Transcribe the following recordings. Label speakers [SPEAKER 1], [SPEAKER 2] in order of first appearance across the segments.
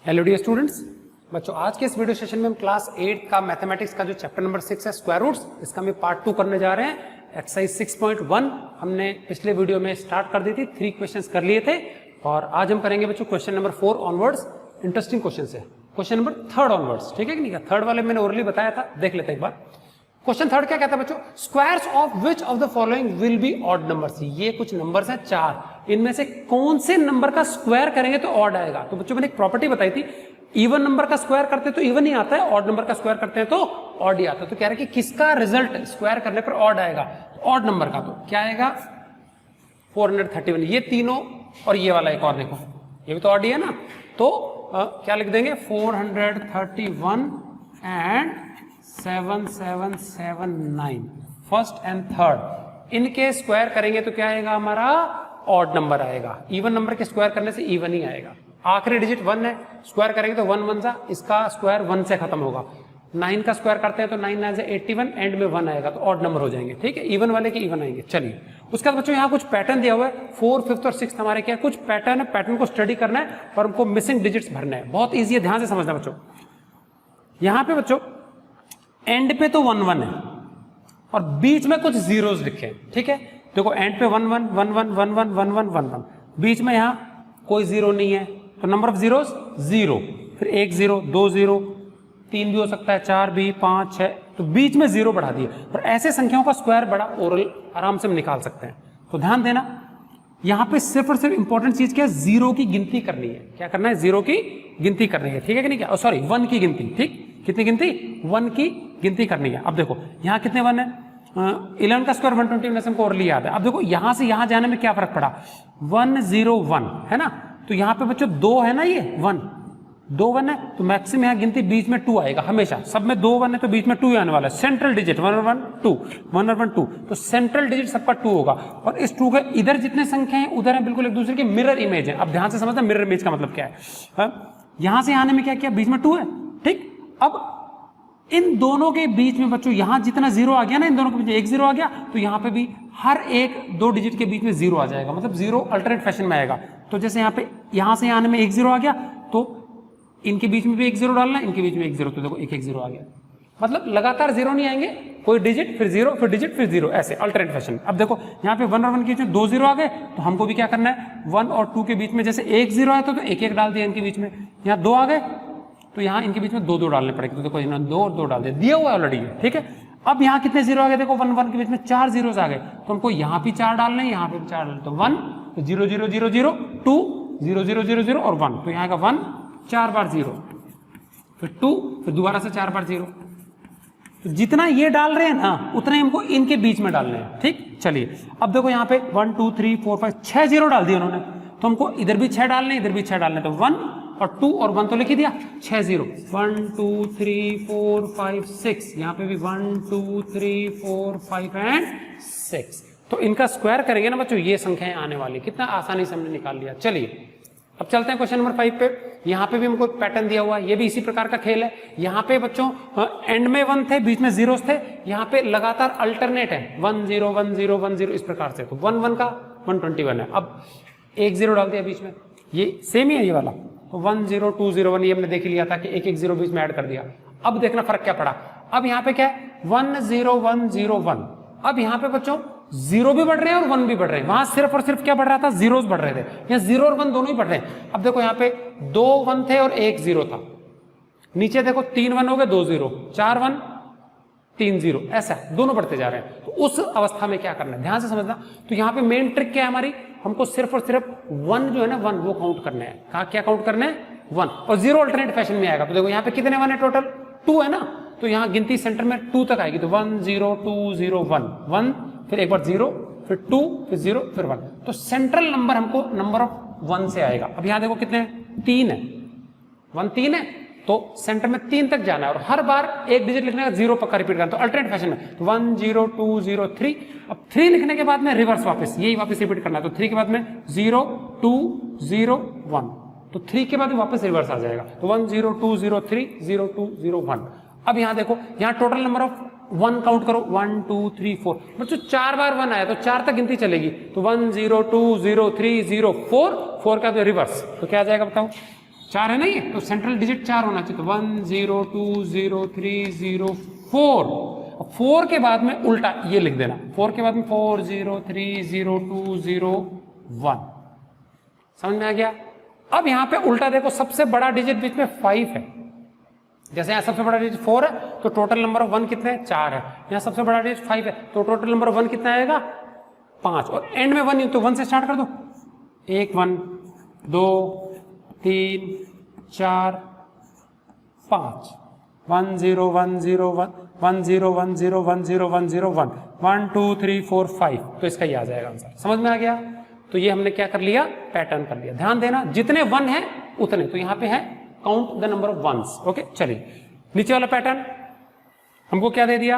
[SPEAKER 1] Hello dear students, बच्चों आज के इस वीडियो सेशन में हम क्लास 8 का मैथमेटिक्स का जो चैप्टर नंबर 6 है स्क्वायर रूट्स, इसका हम पार्ट 2 करने जा रहे हैं। एक्सरसाइज 6.1 हमने पिछले वीडियो में स्टार्ट कर दी थी, 3 क्वेश्चंस कर लिए थे और आज हम करेंगे बच्चों question number 4 onwards. Interesting question है क्वेश्चन नंबर 3 ऑनवर्ड्स, ठीक है कि नहीं? थर्ड वाले मैंने ओरली बताया था, देख लेते हैं एक बार। क्वेश्चन थर्ड क्या कहता है बच्चों? Squares of which of the following will be odd numbers. ये कुछ नंबर्स हैं 4, इनमें से कौन से नंबर का स्क्वायर करेंगे तो ऑड आएगा। तो बच्चों मैंने एक प्रॉपर्टी बताई थी, इवन नंबर का स्क्वायर करते तो इवन ही आता है, ऑड नंबर का स्क्वायर करते हैं तो ऑड ही आता है। तो कह रहे कि किसका रिजल्ट स्क्वायर करने पर ऑड आएगा? तो ऑड नंबर का। तो क्या आएगा? 431। ये तीनों और ये वाला एक और देखो, ये भी तो ऑड ही है ना। तो क्या लिख देंगे? 431 एंड 7779 फर्स्ट एंड थर्ड, इनके स्क्वायर करेंगे तो क्या आएगा? हमारा ऑड नंबर आएगा। इवन नंबर के स्क्वायर करने से इवन ही आएगा। आखिरी डिजिट 1 है, स्क्वायर करेंगे तो 1 1 सा, इसका स्क्वायर 1 से खत्म होगा। 9 का स्क्वायर करते हैं तो 9 9 से 81, एंड में 1 आएगा तो ऑड नंबर हो जाएंगे, ठीक है? इवन वाले के इवन आएंगे। चलिए उसके बाद बच्चों यहाँ कुछ पैटर्न दिया हुआ है, 4, 5th और 6th हमारे क्या कुछ पैटर्न है, पैटर्न को स्टडी करना है और हमको मिसिंग डिजिट्स भरना है। बहुत ईजी है, ध्यान से समझना बच्चों। यहाँ पे बच्चों एंड पे तो 1 1 है और बीच में कुछ जीरोस लिखे हैं, ठीक है? देखो एंड पे 1 1 1 1 1 1 1 1 1 1, बीच में यहाँ कोई जीरो नहीं है तो नंबर ऑफ जीरोस 0, फिर 1 0 2 0 3 भी हो सकता है, 4 भी, 5 6, तो बीच में 0 बढ़ा दिए। और ऐसे संख्याओं का स्क्वायर बड़ा ओरल आराम से हम निकाल सकते हैं। तो ध्यान देना, यहाँ पे सिर्फ और सिर्फ इंपॉर्टेंट चीज क्या है? 0 की गिनती करनी है। क्या करना है? 0 की गिनती करनी है, ठीक है कि नहीं? क्या सॉरी 1 की गिनती, ठीक? कितनी गिनती? 1 की गिनती करनी है। अब देखो यहाँ कितने 1 है? 11 का स्क्वायर 120 हमको ओरली याद है। अब देखो यहां से यहां जाने में क्या फर्क पड़ा? 1 0 1 है ना, तो यहाँ पे बच्चों 2 है ना, ये 1 2 1 है तो मैक्सिमम यहाँ गिनती बीच में 2 आएगा हमेशा। सब में 2 1 है तो बीच में 2 आने वाला है। सेंट्रल डिजिट 1 1 2 1 1 2, तो सेंट्रल डिजिट सबका 2 होगा। और इस 2 के इधर जितने संख्या हैं उधर है, बिल्कुल एक दूसरे की मिरर इमेज है। अब ध्यान से समझना मिरर इमेज का मतलब क्या है। यहां से आने में क्या किया? बीच में 2 है, ठीक? अब इन दोनों के बीच में बच्चों यहां जितना 0 आ गया ना, इन दोनों के बीच 1 0 आ गया, तो यहां पे भी हर एक 2 डिजिट के बीच में 0 आ जाएगा, मतलब 0 अल्टरनेट फैशन में आएगा। तो जैसे यहाँ पे यहां से आने में 1 0 आ गया तो इनके बीच में भी 1 0 डालना है, इनके बीच में 1 0, तो देखो 1 1 0 आ गया। मतलब लगातार 0 नहीं आएंगे, कोई डिजिट फिर 0 फिर डिजिट फिर 0, ऐसे अल्टरनेट फैशन। अब देखो यहाँ पे 1 और 1 के बीच में 2 0 आ गए, तो हमको भी क्या करना है? 1 और 2 के बीच में जैसे 1 0 आया तो 1 1 डाल दिया इनके बीच में। यहाँ 2 आ गए तो यहाँ इनके बीच में 2 2 डालने पड़ेंगे, तो देखो इन्होंने 2 और 2 डाल दिया हुआ है ऑलरेडी, ठीक है? अब यहाँ कितने 0 आ गए? देखो 1 1 के बीच में 4 जीरोस आ गए, तो हमको यहाँ भी 4 डालने, यहाँ पे भी 4 डालने, तो 1 0 0 0 0 2 0 0 0 0 और 1, तो यहाँ का 1 4 बार 0, फिर 2, फिर दोबारा से 4 बार 0। तो जितना ये डाल रहे हैं ना उतना हमको इनके बीच में डालने हैं, ठीक? चलिए अब देखो यहाँ पे 1 2 3 4 5 6 0 डाल दिए उन्होंने, तो हमको इधर भी 6 डालने, इधर भी 6 डालने, तो 1 और 2 और 1 तो लिख ही दिया, 6 0 1 2 3 4 5 6, यहाँ पे भी 1 2 3 4 5 एंड 6। तो इनका स्क्वायर करेंगे ना बच्चों, ये संख्याएं आने वाली, कितना आसानी से हमने निकाल लिया। चलिए अब चलते हैं क्वेश्चन नंबर 5 पे। यहाँ पे भी हमको एक पैटर्न दिया हुआ है, ये भी इसी प्रकार का खेल है। यहाँ पे बच्चों एंड में 1 थे, बीच में जीरोस थे, यहाँ पे लगातार अल्टरनेट है 1 0 1 0 1 0 इस प्रकार से। तो 1 1 का 121 है, अब 1 0 डाल दिया बीच में, ये सेम ही है ये वाला, तो 1 0 2 0 1, ये हमने देख लिया था कि 1 1 0 बीच में ऐड कर दिया। अब देखना फर्क क्या पड़ा। अब यहाँ पे क्या है? 1 0 1 0 1। अब यहाँ पे बच्चों 0 भी बढ़ रहे हैं और 1 भी बढ़ रहे हैं। वहां सिर्फ और सिर्फ क्या बढ़ रहा था? जीरोस बढ़ रहे थे, यहाँ 0 और 1 दोनों ही बढ़ रहे हैं। अब देखो यहाँ पे 2 1 थे और 1 0 था, नीचे देखो 3 1 हो गए, 2 0, 4 1 3 0, ऐसा दोनों बढ़ते जा रहे हैं। तो उस अवस्था में क्या करना है? ध्यान से समझना। तो यहाँ पे मेन ट्रिक क्या है हमारी? हमको सिर्फ और सिर्फ 1 जो है ना 1 वो काउंट करना है। कहा क्या काउंट करना है? 1, और 0 अल्टरनेट फैशन में आएगा। तो देखो यहाँ पे कितने 1 है टोटल? 2 है ना, तो यहाँ गिनती सेंटर में 2 तक आएगी, तो 1 0 2 0 1 1, फिर एक बार 0, फिर 2, फिर 0, फिर 1। तो सेंट्रल नंबर हमको नंबर ऑफ 1 से आएगा। अब यहाँ देखो कितने? 3 है, 1 3 है, तो सेंटर में 3 तक जाना है और हर बार एक डिजिट लिखने का 0 पक्का रिपीट करना, तो अल्टरनेट फैशन में, तो 1 0 2 0 3। अब 3 लिखने के बाद में रिवर्स वापस यही वापस रिपीट करना है, तो 3 के बाद में 0 2 0 1, तो 3 के बाद वापस रिवर्स आ जाएगा, तो 1 0 2 0 3 0 2 0 1। अब यहाँ देखो, यहाँ टोटल नंबर ऑफ 1 काउंट करो, 1 2 3 4, बच्चों 4 बार 1 आया तो 4 तक गिनती चलेगी, तो 1 0 2 0 3 0 4, 4 का रिवर्स, तो क्या आ जाएगा बताओ? 4 है ना ये, तो सेंट्रल डिजिट 4 होना चाहिए। तो 1 0 2 0 3 0 4। 4 के बाद में उल्टा ये लिख देना, 4 के बाद में 4 0 3 0 2 0 1। समझ में आ गया? अब यहां पे उल्टा देखो, सबसे बड़ा डिजिट बीच में 5 है। जैसे यहां सबसे बड़ा डिजिट 4 है तो टोटल नंबर ऑफ 1 कितने हैं? 4 है। यहां सबसे बड़ा डिजिट 5 है तो टोटल नंबर ऑफ 1 कितना आएगा? 5। और एंड में 1 नहीं तो 1 से स्टार्ट कर दो। 1 1 2 3 4 5 1 0 1 0 1 1 0 1 0 1 0 1 0 1 1 2 3 4 5। तो इसका ये आ जाएगा आंसर। समझ में आ गया? तो ये हमने क्या कर लिया? पैटर्न कर लिया। ध्यान देना, जितने 1 है उतने, तो यहां पे है count the number of ones. Okay, चलिए नीचे वाला पैटर्न हमको क्या दे दिया?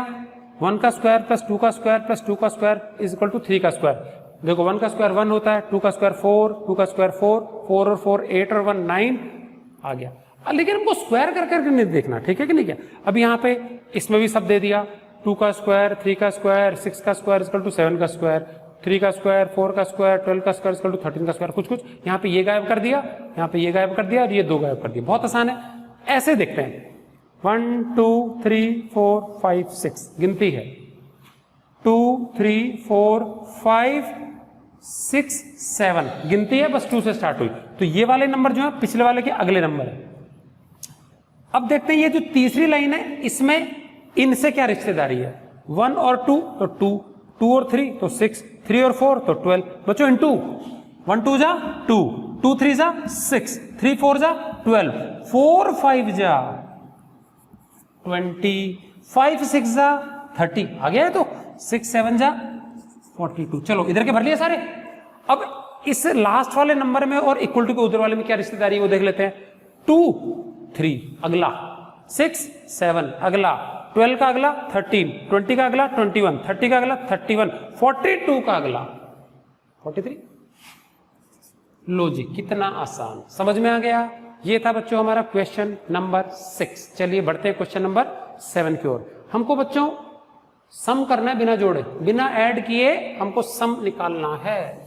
[SPEAKER 1] 1 का स्क्वायर प्लस 2 का स्क्वायर प्लस 2 का स्क्वायर इज इक्वल टू 3 का स्क्वायर। देखो 1 का स्क्वायर 1 होता है, 2 का स्क्वायर 4, 2 का स्क्वायर 4, 4 और 4 8 और 1 9 आ गया। लेकिन हमको स्क्वायर कर करके नहीं देखना, ठीक है कि नहीं? क्या अब यहाँ पे इसमें भी सब दे दिया, 2 का स्क्वायर 3 का स्क्वायर 6 का स्क्वायर इज इक्वल टू 7 का स्क्वायर, 3 का स्क्वायर 4 का स्क्वायर 12 का स्क्वायर इज इक्वल टू 13 का स्क्वायर। कुछ कुछ यहाँ पे ये गायब कर दिया, यहाँ पे ये गायब कर दिया और ये 2 गायब कर दिया। बहुत आसान है। ऐसे देखते हैं, 1 2 3 4 5 6 गिनती है, 2 3 4 5 6 7 गिनती है, बस 2 से स्टार्ट हुई। तो ये वाले नंबर जो है पिछले वाले के अगले नंबर है। अब देखते हैं ये जो तीसरी लाइन है इसमें इनसे क्या रिश्तेदारी है? 1 और 2 तो 2, 2 और 3 तो 6, 3 और 4 तो 12। बच्चों इन 2 1 2 जा 2, 2 3 जा 6, 3 4 जा 12, 4 5 जा 20, 5 6 जा 30 आ गया है। तो 6 7 जा 42। चलो इधर के भर लिए सारे। अब इस लास्ट वाले नंबर में और इक्वल टू के उधर वाले में क्या रिश्तेदारी है वो देख लेते हैं। 2 3 अगला, 6 7 अगला, 12 का अगला 13, 20 का अगला 21, 30 का अगला 31, 42 का अगला 43। लो जी, कितना आसान। समझ में आ गया? ये था बच्चों हमारा क्वेश्चन नंबर 6। चलिए बढ़ते हैं क्वेश्चन नंबर 7 की ओर। हमको बच्चों सम करना है बिना जोड़े, बिना ऐड किए हमको सम निकालना है।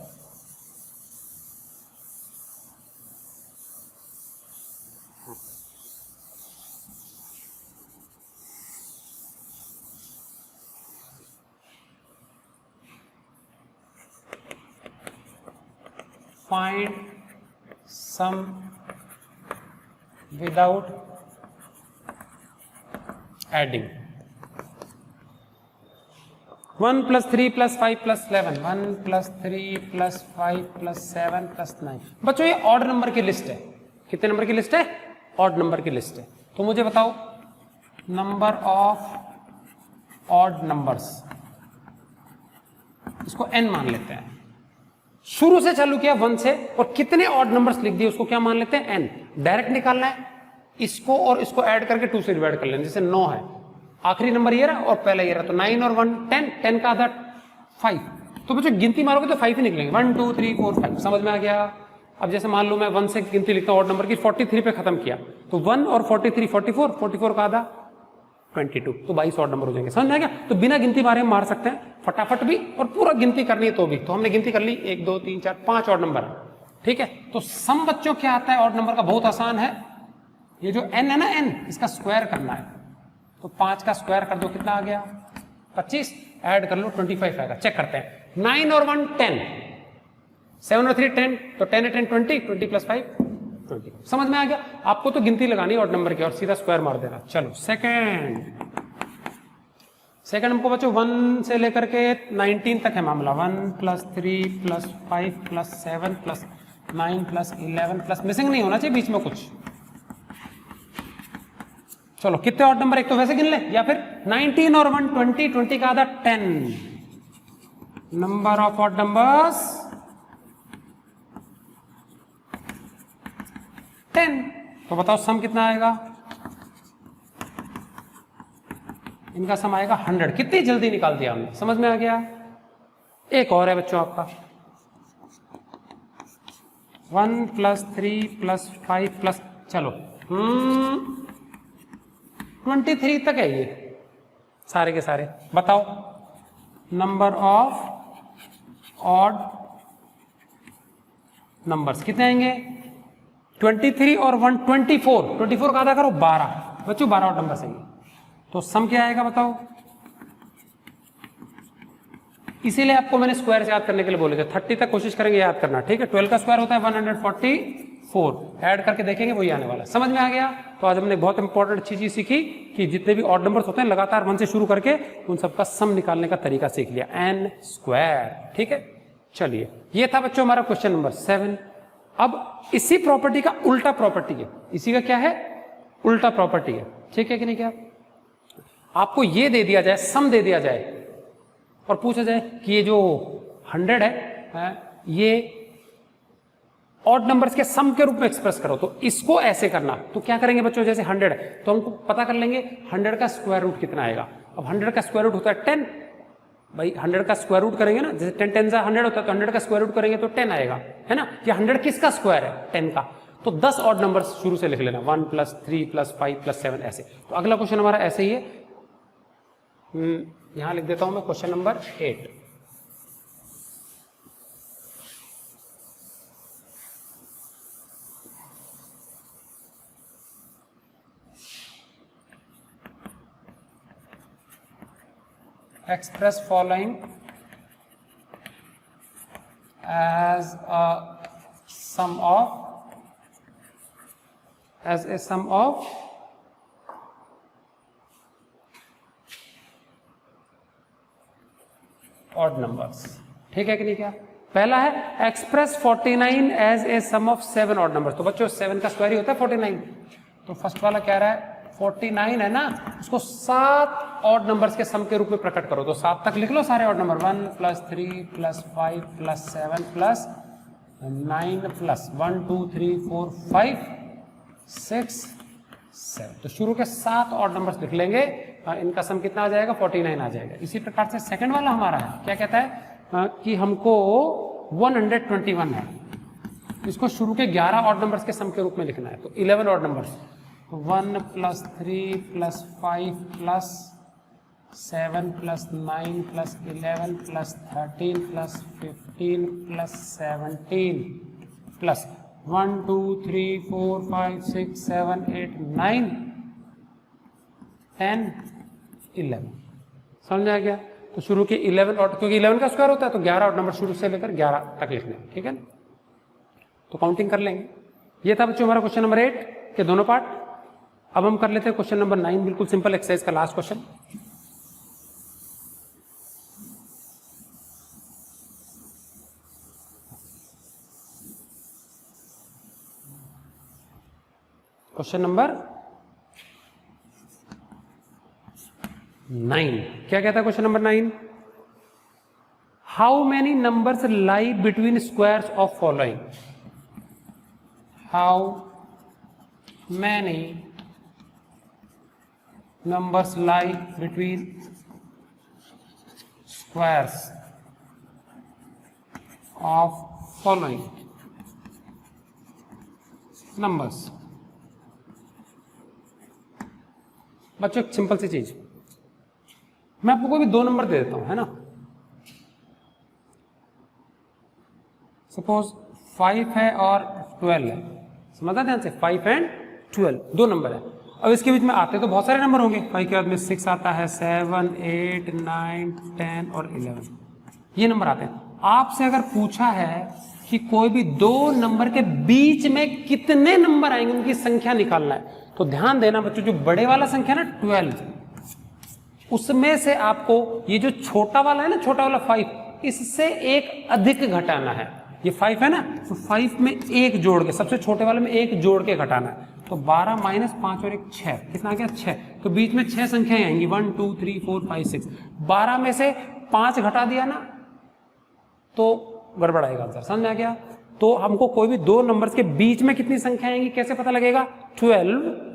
[SPEAKER 1] Find sum without adding. 1 plus 3 plus 5 plus 11, 1 plus 3 plus 5 plus 7 plus 9। बच्चों ये ऑड नंबर की लिस्ट है। कितने नंबर की लिस्ट है? ऑड नंबर की लिस्ट है। तो मुझे बताओ नंबर ऑफ ऑड नंबर्स, इसको n मान लेते हैं। शुरू से चालू किया 1 से और कितने ऑड नंबर्स लिख दिए उसको क्या मान लेते हैं? n। डायरेक्ट निकालना है, इसको और इसको ऐड करके 2 से डिवाइड कर लेना। जैसे 9 है, आखिरी नंबर ये रहा और पहला ये रहा, तो 9 और 1 10, 10 का आधा 5। तो बच्चों गिनती मारोगे तो 5 ही निकलेंगे। 1 2 3 4 5। समझ में आ गया? अब जैसे मान लो मैं 1 से गिनती लिखता हूं ऑड नंबर की, 43 पे खत्म किया तो 1 और 43 44, 44 का आधा 22, तो 22 ऑड नंबर हो जाएंगे। समझ में आ गया? तो बिना गिनती मारे हम मार सकते हैं फटाफट भी, और पूरा गिनती करनी है तो भी। तो हमने गिनती कर ली 1 2 3 4 5 ऑड नंबर है। ठीक है, तो सम बच्चों क्या आता है ऑड नंबर का? बहुत आसान है। ये जो n है ना, n इसका स्क्वायर करना है। तो 5 का स्क्वायर कर दो, कितना आ गया? 25। ऐड कर लो 25 आएगा। चेक करते हैं। 9 और 1 10, 7 और 3 10, तो 10 और 10 20, 20 प्लस 5 20। समझ में आ गया? आपको तो गिनती लगानी ऑड नंबर की और सीधा स्क्वायर मार देना। चलो सेकंड हमको बच्चों 1 से लेकर के 19 तक है मामला। 1 plus 3 plus 5 plus 7 plus 9 plus 11 plus, missing नहीं होना चाहिए बीच में कुछ। चलो कितने ऑड नंबर, एक तो वैसे गिन ले या फिर 19 और 1 20, 20 का आधा 10। Number of odd numbers 10। तो बताओ सम कितना आएगा? इनका सम आएगा 100। कितनी जल्दी निकाल दिया हमने। समझ में आ गया? एक और है बच्चों आपका 1 प्लस 3 प्लस 5 प्लस, चलो 23 तक है ये सारे के सारे। बताओ नंबर ऑफ ऑड नंबर्स कितने आएंगे? 23 और 1 24 का आधा करो 12 बच्चों, 12 ऑड नंबर सही है। तो सम क्या आएगा बताओ। इसीलिए आपको मैंने स्क्वायर से याद करने के लिए बोले थे, 30 तक कोशिश करेंगे याद करना, ठीक है। 12 का स्क्वायर होता है 144, ऐड करके देखेंगे वही आने वाला। समझ में आ गया। तो आज हमने बहुत इंपॉर्टेंट अच्छी चीज सीखी कि जितने भी ऑड नंबर्स होते हैं लगातार 1 से शुरू करके उन सबका सम निकालने का तरीका सीख लिया, n स्क्वायर, ठीक है। चलिए, ये था बच्चों हमारा क्वेश्चन नंबर 7। अब इसी प्रॉपर्टी का उल्टा प्रॉपर्टी है, इसी का क्या है, उल्टा प्रॉपर्टी है, ठीक है कि नहीं। क्या आपको ये दे दिया जाए, सम दे दिया जाए और पूछा जाए कि ये जो 100 है ये ऑड नंबर्स के सम के रूप में एक्सप्रेस करो, तो इसको ऐसे करना। तो क्या करेंगे बच्चों, जैसे 100 है तो हमको पता कर लेंगे 100 का स्क्वायर रूट कितना आएगा। अब 100 का स्क्वायर रूट होता है 10, भाई 100 का स्क्वायर रूट करेंगे ना, जैसे 10 10 100 होता है तो 100 का स्क्वायर रूट करेंगे तो 10 आएगा, है ना। ये 100 किसका स्क्वायर है, 10 का। तो 10 ऑड नंबर्स शुरू से लिख लेना, 1 + 3 + 5 + 7 ऐसे। तो अगला क्वेश्चन हमारा ऐसे ही है, यहां लिख देता हूं मैं question number 8। Express following as a sum of odd numbers, ठीक है कि नहीं। क्या पहला है express 49 as a sum of 7 odd numbers. तो बच्चों 7 का स्क्वायर ही होता है 49। तो फर्स्ट वाला कह रहा है 49 है ना, उसको 7 ऑड नंबर्स के सम के रूप में प्रकट करो। तो 7 तक लिख लो सारे ऑड नंबर, 1 + 3 + 5 + 7 + 9 + 1 2 3 4 5 6 7। तो शुरू के 7 ऑड नंबर्स लिख लेंगे, इनका सम कितना आ जाएगा, 49 आ जाएगा। इसी प्रकार से सेकंड वाला हमारा है, क्या कहता है कि हमको 121 है, इसको शुरू के 11 ऑड नंबर्स के सम के रूप में लिखना है। तो 11 ऑड नंबर्स, 1 + 3 + 5 + 7 + 9 + 11 + 13 + 15 + 17 + 1 2 3 4 5 6 7 8 9 10 11। समझ आ गया। तो शुरू के 11 ऑड, क्योंकि 11 का स्क्वायर होता है तो 11 ऑड नंबर शुरू से लेकर 11 तक लिखने, ठीक है ना। तो काउंटिंग कर लेंगे। ये था बच्चों हमारा क्वेश्चन नंबर 8 के दोनों पार्ट। अब हम कर लेते हैं क्वेश्चन नंबर 9, बिल्कुल सिंपल एक्सरसाइज का लास्ट क्वेश्चन। क्वेश्चन नंबर 9 क्या कहता है question number 9, how many numbers lie between squares of following. How many numbers lie between squares of following numbers। बच्चों एक सिंपल सी चीज, मैं आपको कोई भी 2 नंबर दे देता हूं, है ना। सपोज 5 है और 12 है, समझा ध्यान से, 5 एंड 12 2 नंबर है। अब इसके बीच में आते तो बहुत सारे नंबर होंगे, 5 के बाद में 6 आता है, 7 8 9 10 और 11, ये नंबर आते हैं। आपसे अगर पूछा है कि कोई भी 2 नंबर के बीच में कितने नंबर आएंगे, उनकी संख्या निकालना है, तो ध्यान देना बच्चों, जो बड़े वाला संख्या ना 12, उसमें से आपको ये जो छोटा वाला है ना, छोटा वाला 5, इससे एक अधिक घटाना है। ये 5 है ना, तो 5 में 1 जोड़ के, सबसे छोटे वाले में 1 जोड़ के घटाना है। तो 12 - 5 और 1 6, कितना आ गया 6। तो बीच में 6 संख्याएं आएंगी, 1 2 3 4 5 6। 12 में से 5 घटा दिया ना तो गड़बड़ आएगा आंसर, समझ में आ गया। तो हमको कोई भी 2 नंबर्स के बीच में कितनी संख्या आएंगी कैसे पता लगेगा, 12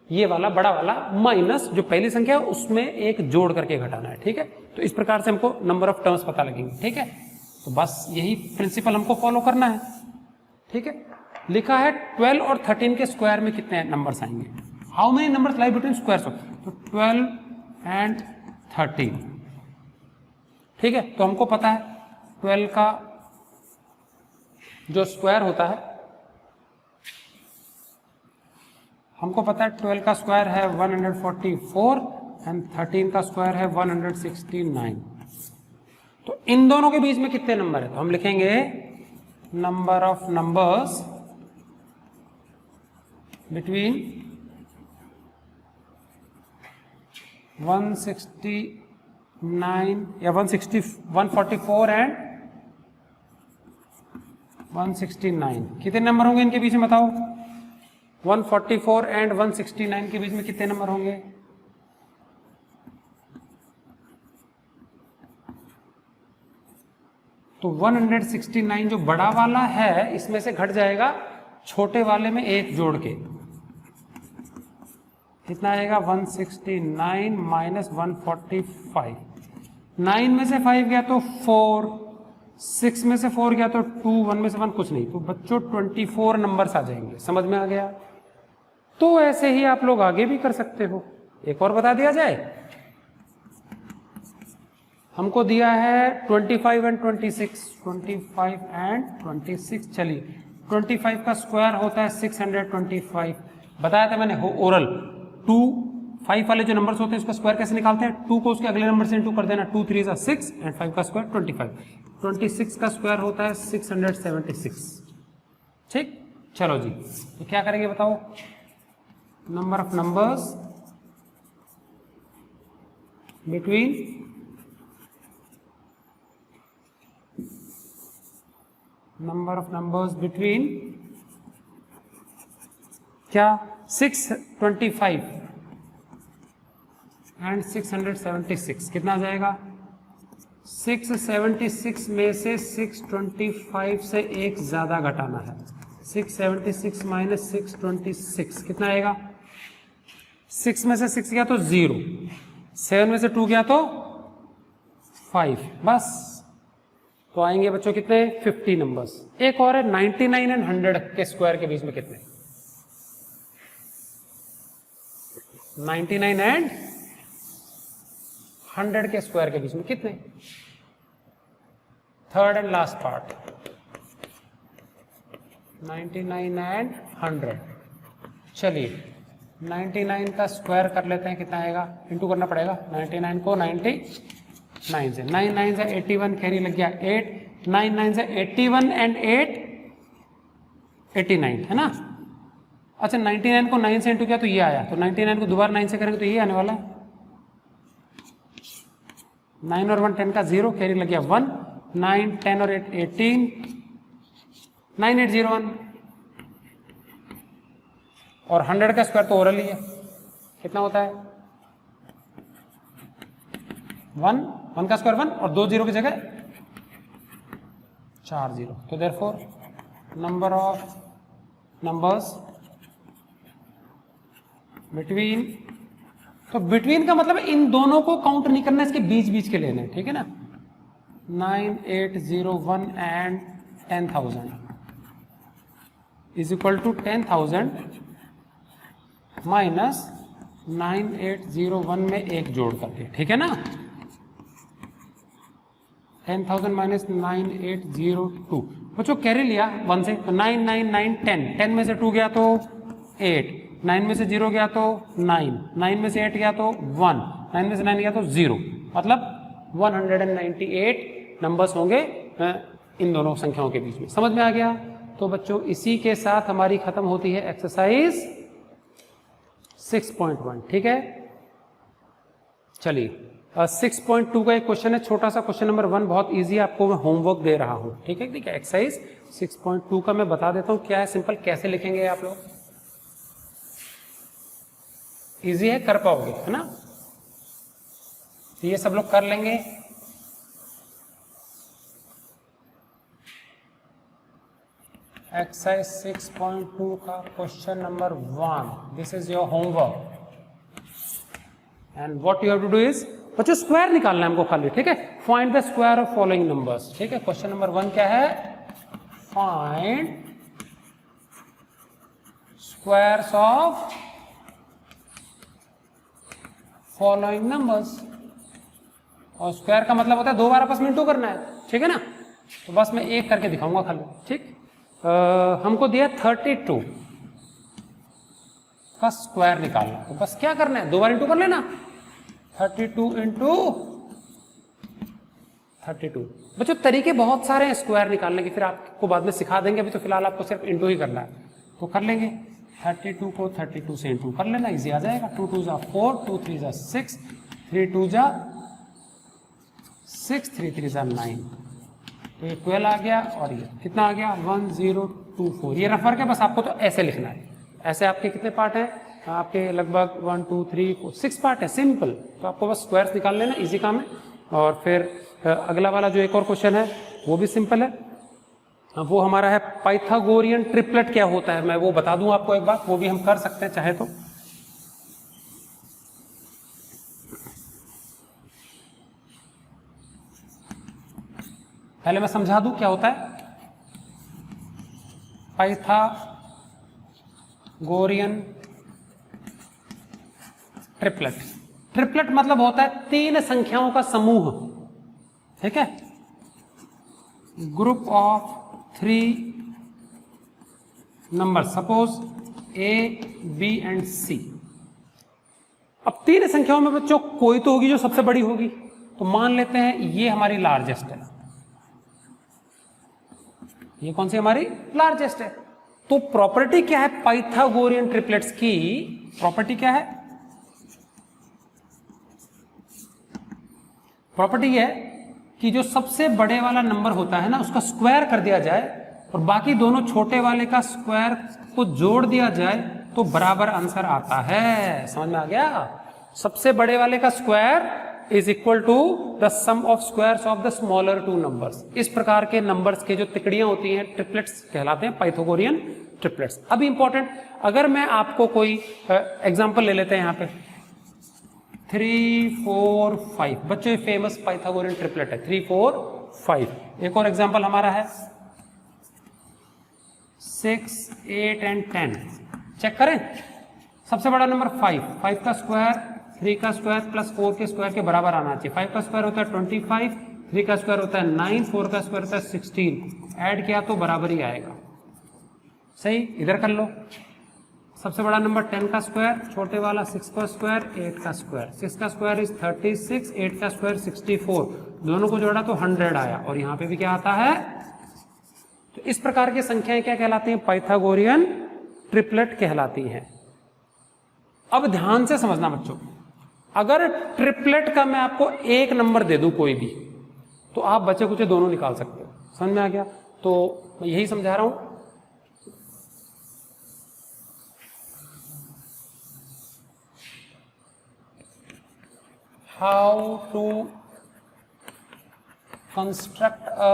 [SPEAKER 1] ये वाला बड़ा वाला माइनस जो पहली संख्या है उसमें 1 जोड़ करके घटाना है, ठीक है। तो इस प्रकार से हमको नंबर ऑफ टर्म्स पता लगेंगे, ठीक है। तो बस यही प्रिंसिपल हमको फॉलो करना है, ठीक है। लिखा है 12 और 13 के स्क्वायर में कितने नंबर्स आएंगे, how many numbers lie between squares of, तो 12 एंड 13, ठीक है। तो हमको पता है 12 का जो स्क्वायर होता है हमको पता है 12 का स्क्वायर है 144 एंड 13 का स्क्वायर है 169। तो इन दोनों के बीच में कितने नंबर है? तो हम लिखेंगे नंबर ऑफ नंबर्स बिटवीन 169 या 144 एंड 169। कितने नंबर होंगे इनके बीच में बताओ? 144 एंड 169 के बीच में कितने नंबर होंगे? तो 169 जो बड़ा वाला है इसमें से घट जाएगा छोटे वाले में एक जोड़ के, कितना आएगा? 169 माइनस 145। 9 में से 5 गया तो 4, 6 में से 4 गया तो 2, 1 में से 1 कुछ नहीं। तो बच्चों 24 नंबर्स आ जाएंगे। समझ में आ गया? तो ऐसे ही आप लोग आगे भी कर सकते हो। एक और बता दिया जाए, हमको दिया है 25 एंड 26, 25 एंड 26। चलिए 25 का स्क्वायर होता है 625। बताया था मैंने ओरल 2 5 वाले जो नंबर्स होते हैं उसका स्क्वायर कैसे निकालते हैं? 2 को उसके अगले नंबर से इंटू कर देना। 2 3 जा 6 एंड 5 का स्क्वायर 25। 26 का स्क्वायर होता है 676। ठीक, चलो जी, तो क्या करेंगे बताओ? नंबर ऑफ नंबर्स बिटवीन क्या 625 एंड 676 कितना आ जाएगा? 676 में से 625 से एक ज्यादा घटाना है। 676 माइनस 626 कितना आएगा? 6 में से 6 गया तो 0, 7 में से 2 गया तो 5, बस। तो आएंगे बच्चों कितने? 50 नंबर्स। एक और है 99 एंड 100 के स्क्वायर के बीच में कितने? 99 एंड 100 के स्क्वायर के बीच में कितने? Third and last part 99 and 100। चलिए 99 का स्क्वायर कर लेते हैं, कितना आएगा? इंटू करना पड़ेगा 99 को 99 से। 9 से 81 कैरी लग गया 8, 9 से 81 एंड 8 89 है ना। अच्छा 99 को 9 से इंटू किया तो ये आया, तो 99 को दोबारा 9 से करेंगे तो ये आने वाला है। 9 और 1 10 का 0 कैरी लग गया 1, 9 10 और 8 18, 9801। और 100 का स्क्वायर तो ओरल ही है, कितना होता है? 1 का स्क्वायर 1 और 2 0 की जगह 4 0। तो therefore number of numbers between, तो बिटवीन का मतलब इन दोनों को काउंट नहीं करना, इसके बीच बीच के लेने, ठीक है ना। 9801 and 10,000 is equal to 10,000 minus 9801 में एक जोड़ करके, ठीक है ना। 10,000 माइनस 9802। बच्चों कैरी लिया 1 से, तो 9 9 9 10, 10 में से 2 गया तो 8, 9 में से 0 गया तो 9, 9 में से 8 गया तो 1, 9 में से 9 गया तो 0, मतलब 198 नंबर्स होंगे इन दोनों संख्याओं के बीच में। समझ में आ गया? तो बच्चों इसी के साथ हमारी खत्म होती है एक्सरसाइज 6.1, ठीक है। चलिए 6.2 का एक क्वेश्चन है, छोटा सा क्वेश्चन नंबर 1, बहुत इजी, आपको मैं होमवर्क दे रहा हूं, ठीक है। देखिए एक्सरसाइज 6.2 का मैं बता देता हूं क्या है, सिंपल कैसे लिखेंगे आप लोग। इजी है, कर पाओगे, है ना। तो ये सब लोग कर लेंगे। एक्सरसाइज 6.2 का question number 1, this is your homework and what you have to do is, बच्चों स्क्वायर निकालना है हमको खाली, ठीक है। Find the square of following numbers, ठीक है। क्वेश्चन नंबर 1 क्या है? Find squares of following numbers. और स्क्वायर का मतलब होता है 2 बार आपस में इंटू करना है, ठीक है ना। तो बस मैं एक करके दिखाऊंगा खाली, ठीक। हमको दिया 32, उसका स्क्वायर निकालना। तो बस क्या करना है, 2 बार इंटू कर लेना, 32 इंटू 32। बच्चों तरीके बहुत सारे हैं स्क्वायर निकालने के, फिर आपको बाद में सिखा देंगे, अभी तो फिलहाल आपको सिर्फ इंटू ही करना है। तो कर लेंगे 32 को 32 से इंटू कर लेना, इजी आ जाएगा। 2 2 जा 4, 2 3 जा 6, 3 2 जा 6, 3 3 जा 9, तो ये 12 आ गया और ये कितना आ गया 1024। ये रफ वर्क है, बस आपको तो ऐसे लिखना है। ऐसे आपके कितने पार्ट हैं, आपके लगभग 1 2 3 4 6 पार्ट है, सिंपल। तो आपको बस स्क्वायर्स निकाल लेना, इजी काम है। और फिर अगला वाला जो एक और क्वेश्चन है वो भी सिंपल है, वो हमारा है पाइथागोरियन ट्रिपलेट क्या होता है। मैं वो बता दूं आपको एक बार, वो भी हम कर सकते हैं चाहे तो। पहले मैं समझा दूं क्या होता है पाइथागोरियन ट्रिपलेट। ट्रिपलेट मतलब होता है 3 संख्याओं का समूह, ठीक है, group of 3 number, suppose A, B and C। अब 3 संख्याओं में बच्चों कोई तो होगी जो सबसे बड़ी होगी, तो मान लेते हैं ये हमारी लार्जेस्ट है। ये कौन सी हमारी लार्जेस्ट है। तो प्रॉपर्टी क्या है पाइथागोरियन ट्रिपलेट्स की, प्रॉपर्टी क्या है, प्रॉपर्टी है कि जो सबसे बड़े वाला नंबर होता है ना उसका स्क्वायर कर दिया जाए और बाकी दोनों छोटे वाले का स्क्वायर को जोड़ दिया जाए तो बराबर आंसर आता है। समझ में आ गया। सबसे बड़े वाले का square is equal to the sum of squares of the smaller 2 numbers. इस प्रकार के नंबर्स के जो तिकड़ियां होती हैं ट्रिपलेट्स कहलाते हैं पाइथागोरियन ट्रिपलेट्स। अभी इंपॉर्टेंट, अगर मैं आपको कोई एग्जांपल ले लेते हैं यहाँ पे 3 4 5, बच्चों फेमस पाइथागोरियन ट्रिपलेट है 3 4 5। एक और एग्जांपल हमारा है 6 8 एंड 10। चेक करें, सबसे बड़ा नंबर 5 का स्क्वायर 3 का स्क्वायर प्लस 4 के स्क्वायर के बराबर आना चाहिए। 5 का स्क्वायर होता है 25, 3 का स्क्वायर होता है 9, 4 का स्क्वायर होता है 16। ऐड किया तो बराबर ही आएगा। सही, इधर कर लो। सबसे बड़ा नंबर 10 का स्क्वायर, छोटे वाला 6 का स्क्वायर 8 का स्क्वायर। 6 का स्क्वायर इज 36, 8 का स्क्वायर 64। दोनों को जोड़ा तो 100 आया और यहाँ पे भी क्या आता है। तो इस प्रकार की संख्याएं क्या कहलाती हैं, पाइथागोरियन ट्रिपलेट कहलाती हैं। अब ध्यान से समझना बच्चों, अगर ट्रिपलेट का मैं आपको एक नंबर दे दूं कोई भी, तो आप बचे कुचे दोनों निकाल सकते हो। समझ में आ गया। तो मैं यही समझा रहा हूं। How to construct a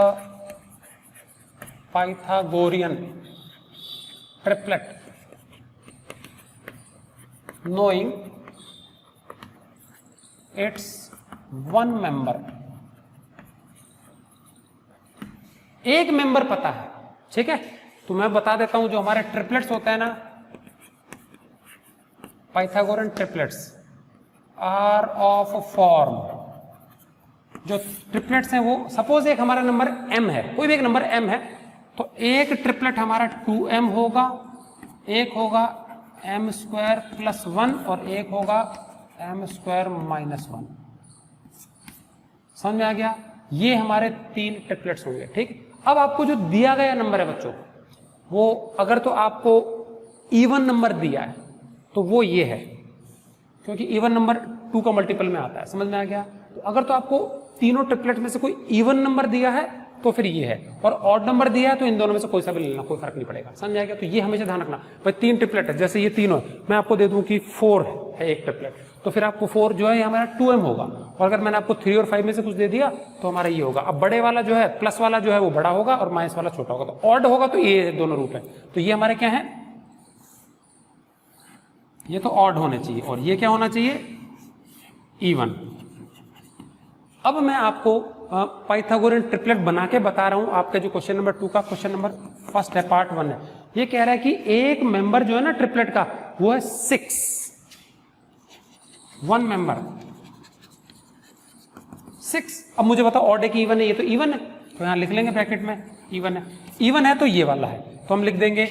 [SPEAKER 1] Pythagorean triplet knowing its one member। एक मेंबर पता है, ठीक है। तो मैं बता देता हूं जो हमारे ट्रिपलेट्स होते हैं ना, Pythagorean triplets are of form. जो ट्रिपलेट्स हैं वो, सपोज एक हमारा नंबर m है, कोई भी एक नंबर m है, तो एक ट्रिपलेट हमारा 2m होगा, एक होगा m स्क्वायर प्लस 1 और एक होगा m स्क्वायर माइनस 1। समझ में आ गया। ये हमारे 3 ट्रिपलेट्स होंगे, ठीक। अब आपको जो दिया गया नंबर है बच्चों, वो अगर तो आपको इवन नंबर दिया है तो वो ये है, क्योंकि इवन नंबर 2 का मल्टीपल में आता है। समझ में आ गया। तो अगर तो आपको तीनों ट्रिपलेट में से कोई इवन नंबर दिया है तो फिर ये है, और ऑड नंबर दिया है तो इन दोनों में से कोई सा भी ले लेना, कोई फर्क नहीं पड़ेगा। समझ आ गया। तो ये हमेशा ध्यान रखना भाई, 3 ट्रिपलेट है, जैसे ये तीनों है, मैं आपको दे दूं कि 4 है एक ट्रिपलेट, तो फिर आपको 4 जो है हमारा 2m होगा, और अगर मैंने आपको 3 और 5 में से कुछ दे दिया तो हमारा ये होगा। अब बड़े वाला जो है, प्लस वाला जो है वो बड़ा होगा और माइनस वाला छोटा होगा, तो ऑड होगा तो ये दोनों रूप है। तो ये हमारे क्या है, ये तो ऑड होने चाहिए और ये क्या होना चाहिए, इवन। अब मैं आपको पाइथागोरियन ट्रिपलेट बना के बता रहा हूं। आपका जो क्वेश्चन नंबर 2 का क्वेश्चन नंबर फर्स्ट है, पार्ट 1 है। ये कह रहा है कि एक मेंबर जो है ना ट्रिपलेट का, वो है 6, 1 मेंबर 6। अब मुझे बताओ ऑड है कि इवन है, ये तो इवन है, तो यहां लिख लेंगे ब्रैकेट में इवन है। इवन है तो ये वाला है, तो हम लिख देंगे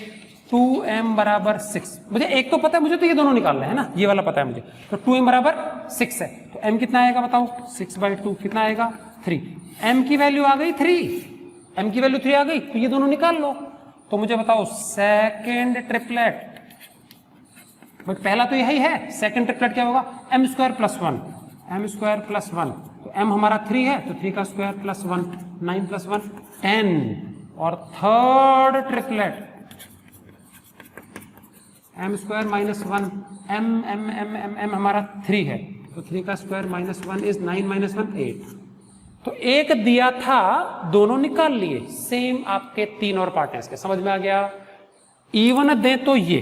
[SPEAKER 1] 2m बराबर 6, मुझे एक तो पता है, मुझे तो ये दोनों निकालना है ना, ये वाला पता है मुझे, तो 2m बराबर 6 है, तो m कितना आएगा बताओ, 6/2 कितना आएगा 3, m की वैल्यू आ गई 3, m की वैल्यू 3 आ गई, तो ये दोनों निकाल लो। तो मुझे बताओ सेकेंड ट्रिपलेट, बट पहला तो यही है, सेकेंड ट्रिपलेट क्या होगा, m² + 1, m² + 1, तो m हमारा 3 है, तो 3 का स्क्वायर + 1, 9 + 1 10, और थर्ड ट्रिपलेट m² - 1, m हमारा 3 है, तो 3 का स्क्वायर -1 इज 9 - 1 8, तो एक दिया था, दोनों निकाल लिए, सेम आपके 3 और पार्ट हैं इसके, समझ में आ गया। इवन दें तो ये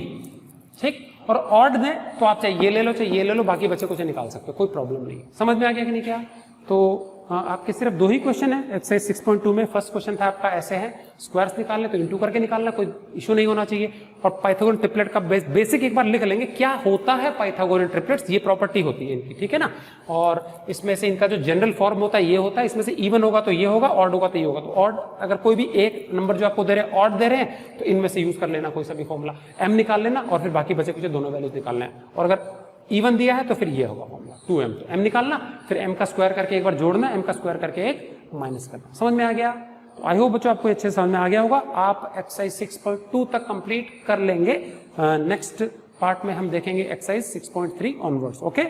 [SPEAKER 1] ठीक, और ऑड दें तो आप चाहे ये ले लो चाहे ये ले लो, बाकी बच्चे कुछ निकाल सकते हो, कोई प्रॉब्लम नहीं है। समझ में आ गया कि नहीं क्या? तो आपके सिर्फ 2 ही क्वेश्चन है एक्सरसाइज 6.2 में। फर्स्ट क्वेश्चन था आपका ऐसे है, स्क्वायर्स निकालने तो इंटू करके निकालना, कोई इशू नहीं होना चाहिए। और पाइथागोरन ट्रिपलेट का बेसिक एक बार लिख लेंगे, क्या होता है पाइथागोरन ट्रिपलेट्स, ये प्रॉपर्टी होती है इनकी, ठीक है ना। और इसमें से इनका जो जनरल फॉर्म होता है ये होता है, इसमें से इवन होगा तो ये होगा, ऑड होगा तो ये होगा। तो ऑड अगर कोई भी एक नंबर जो आपको दे रहे हैं ऑड दे रहे हैं, तो इनमें से यूज कर लेना कोई सा भी फॉर्मूला, एम निकाल लेना और फिर बाकी बचे कुछ दोनों वैल्यूज निकालना है। और अगर इवन दिया है तो फिर ये होगा फॉर्मूला 2m, तो m निकालना, फिर m का स्क्वायर करके एक बार जोड़ना, m का स्क्वायर करके एक माइनस करना। समझ में आ गया? तो आई होप बच्चों आपको अच्छे समझ में आ गया होगा। आप एक्सरसाइज 6.2 तक कंप्लीट कर लेंगे। नेक्स्ट पार्ट में हम देखेंगे एक्सरसाइज 6.3 ऑनवर्ड्स। ओके,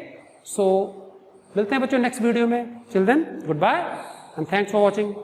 [SPEAKER 1] सो मिलते हैं बच्चों नेक्स्ट वीडियो में। Till then goodbye and thanks for watching.